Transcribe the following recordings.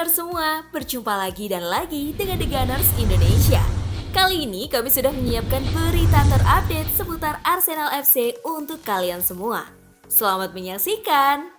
Gunners semua, berjumpa lagi dan lagi dengan The Gunners Indonesia. Kali ini kami sudah menyiapkan berita terupdate seputar Arsenal FC untuk kalian semua. Selamat menyaksikan!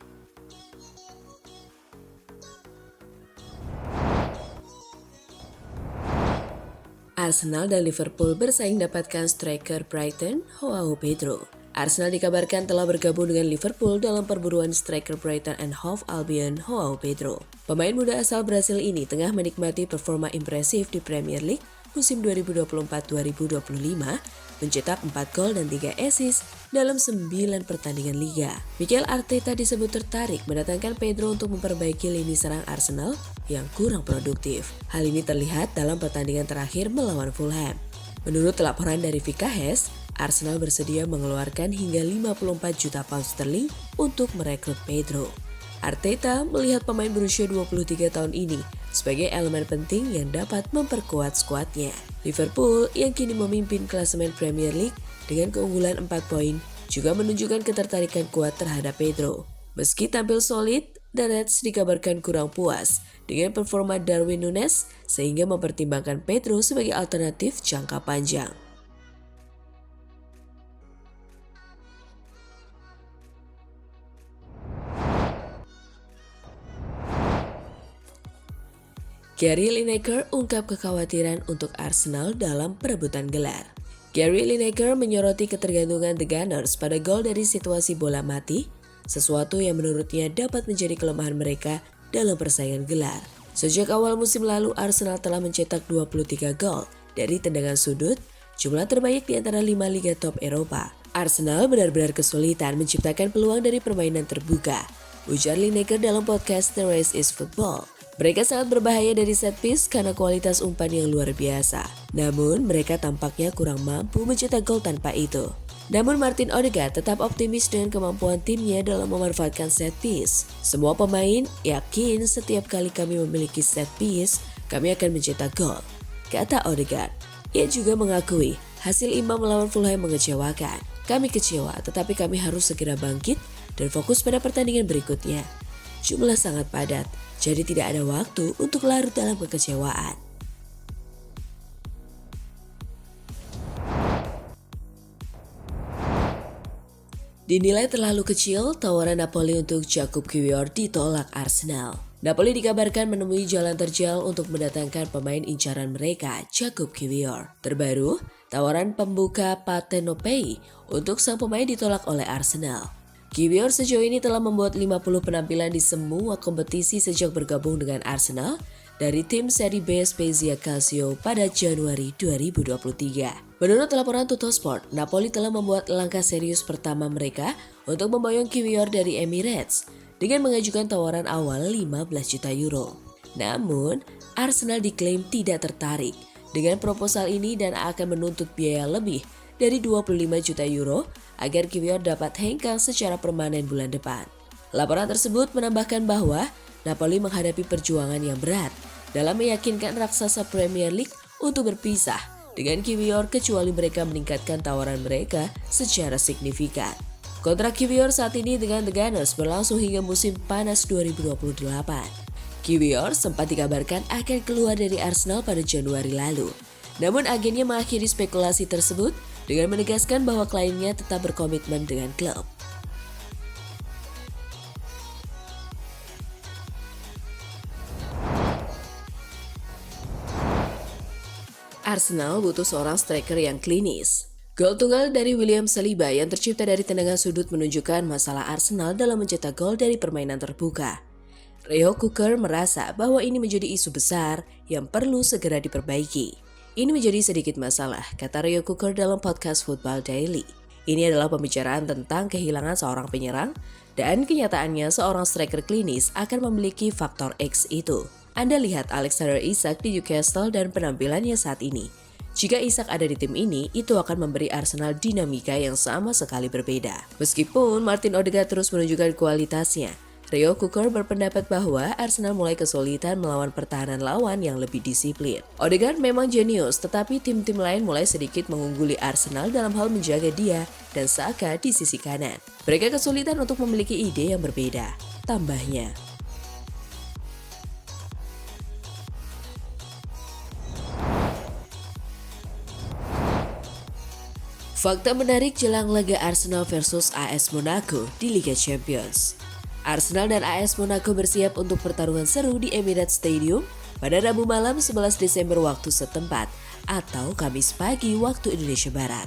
Arsenal dan Liverpool bersaing dapatkan striker Brighton, Joao Pedro. Arsenal dikabarkan telah bergabung dengan Liverpool dalam perburuan striker Brighton and Hove Albion, Joao Pedro. Pemain muda asal Brasil ini tengah menikmati performa impresif di Premier League musim 2024-2025, mencetak 4 gol dan 3 assist dalam 9 pertandingan liga. Mikel Arteta disebut tertarik mendatangkan Pedro untuk memperbaiki lini serang Arsenal yang kurang produktif. Hal ini terlihat dalam pertandingan terakhir melawan Fulham. Menurut laporan dari VKS, Arsenal bersedia mengeluarkan hingga 54 juta pound sterling untuk merekrut Pedro. Arteta melihat pemain berusia 23 tahun ini sebagai elemen penting yang dapat memperkuat skuadnya. Liverpool yang kini memimpin klasemen Premier League dengan keunggulan 4 poin juga menunjukkan ketertarikan kuat terhadap Pedro. Meski tampil solid, The Reds dikabarkan kurang puas dengan performa Darwin Núñez sehingga mempertimbangkan Pedro sebagai alternatif jangka panjang. Gary Lineker ungkap kekhawatiran untuk Arsenal dalam perebutan gelar. Gary Lineker menyoroti ketergantungan The Gunners pada gol dari situasi bola mati, sesuatu yang menurutnya dapat menjadi kelemahan mereka dalam persaingan gelar. Sejak awal musim lalu, Arsenal telah mencetak 23 gol dari tendangan sudut, jumlah terbaik di antara 5 liga top Eropa. Arsenal benar-benar kesulitan menciptakan peluang dari permainan terbuka, ujar Lineker dalam podcast The Race is Football. Mereka sangat berbahaya dari set piece karena kualitas umpan yang luar biasa. Namun, mereka tampaknya kurang mampu mencetak gol tanpa itu. Namun Martin Odegaard tetap optimis dengan kemampuan timnya dalam memanfaatkan set piece. Semua pemain yakin setiap kali kami memiliki set piece, kami akan mencetak gol, kata Odegaard. Ia juga mengakui hasil imbang melawan Fulham mengecewakan. Kami kecewa, tetapi kami harus segera bangkit dan fokus pada pertandingan berikutnya. Jumlah sangat padat, jadi tidak ada waktu untuk larut dalam kekecewaan. Dinilai terlalu kecil, tawaran Napoli untuk Jakub Kiwior ditolak Arsenal. Napoli dikabarkan menemui jalan terjal untuk mendatangkan pemain incaran mereka, Jakub Kiwior. Terbaru, tawaran pembuka Partenopei untuk sang pemain ditolak oleh Arsenal. Kiwior sejauh ini telah membuat 50 penampilan di semua kompetisi sejak bergabung dengan Arsenal dari tim Serie B Spezia Calcio pada Januari 2023. Menurut laporan Tuttosport, Napoli telah membuat langkah serius pertama mereka untuk memboyong Kiwior dari Emirates dengan mengajukan tawaran awal 15 juta euro. Namun, Arsenal diklaim tidak tertarik dengan proposal ini dan akan menuntut biaya lebih dari 25 juta euro agar Kiwior dapat hengkang secara permanen bulan depan. Laporan tersebut menambahkan bahwa Napoli menghadapi perjuangan yang berat dalam meyakinkan raksasa Premier League untuk berpisah dengan Kiwior kecuali mereka meningkatkan tawaran mereka secara signifikan. Kontrak Kiwior saat ini dengan The Gunners berlangsung hingga musim panas 2028. Kiwior sempat dikabarkan akan keluar dari Arsenal pada Januari lalu. Namun agennya mengakhiri spekulasi tersebut dengan menegaskan bahwa kliennya tetap berkomitmen dengan klub. Arsenal butuh seorang striker yang klinis. Gol tunggal dari William Saliba yang tercipta dari tendangan sudut menunjukkan masalah Arsenal dalam mencetak gol dari permainan terbuka. Rio Cooker merasa bahwa ini menjadi isu besar yang perlu segera diperbaiki. Ini menjadi sedikit masalah, kata Rio Cooker dalam podcast Football Daily. Ini adalah pembicaraan tentang kehilangan seorang penyerang dan kenyataannya seorang striker klinis akan memiliki faktor X itu. Anda lihat Alexander Isak di Newcastle dan penampilannya saat ini. Jika Isak ada di tim ini, itu akan memberi Arsenal dinamika yang sama sekali berbeda. Meskipun Martin Odegaard terus menunjukkan kualitasnya, Rio Cooker berpendapat bahwa Arsenal mulai kesulitan melawan pertahanan lawan yang lebih disiplin. Odegaard memang jenius, tetapi tim-tim lain mulai sedikit mengungguli Arsenal dalam hal menjaga dia dan Saka di sisi kanan. Mereka kesulitan untuk memiliki ide yang berbeda, tambahnya. Fakta menarik jelang laga Arsenal versus AS Monaco di Liga Champions. Arsenal dan AS Monaco bersiap untuk pertarungan seru di Emirates Stadium pada Rabu malam 11 Desember waktu setempat atau Kamis pagi waktu Indonesia Barat.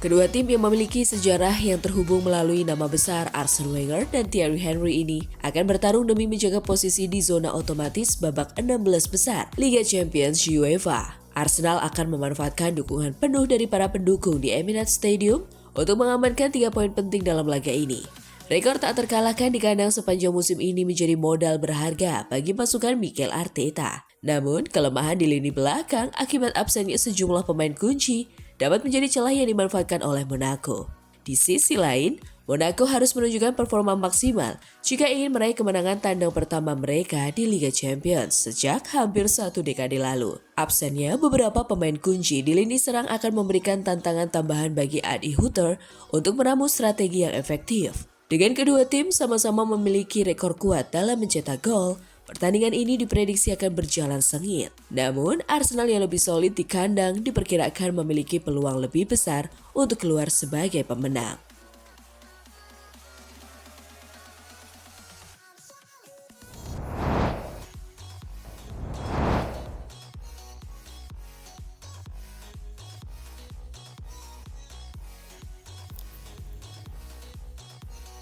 Kedua tim yang memiliki sejarah yang terhubung melalui nama besar Arsene Wenger dan Thierry Henry ini akan bertarung demi menjaga posisi di zona otomatis babak 16 besar Liga Champions UEFA. Arsenal akan memanfaatkan dukungan penuh dari para pendukung di Emirates Stadium untuk mengamankan 3 poin penting dalam laga ini. Rekor tak terkalahkan di kandang sepanjang musim ini menjadi modal berharga bagi pasukan Mikel Arteta. Namun, kelemahan di lini belakang akibat absennya sejumlah pemain kunci dapat menjadi celah yang dimanfaatkan oleh Monaco. Di sisi lain, Monaco harus menunjukkan performa maksimal jika ingin meraih kemenangan tandang pertama mereka di Liga Champions sejak hampir 1 dekade lalu. Absennya beberapa pemain kunci di lini serang akan memberikan tantangan tambahan bagi Adi Hutter untuk meramu strategi yang efektif. Dengan kedua tim sama-sama memiliki rekor kuat dalam mencetak gol, pertandingan ini diprediksi akan berjalan sengit. Namun, Arsenal yang lebih solid di kandang diperkirakan memiliki peluang lebih besar untuk keluar sebagai pemenang.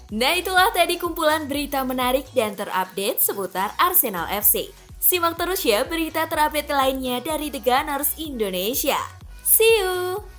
Nah, itulah tadi kumpulan berita menarik dan terupdate seputar Arsenal FC. Simak terus ya berita terupdate lainnya dari The Gunners Indonesia. See you!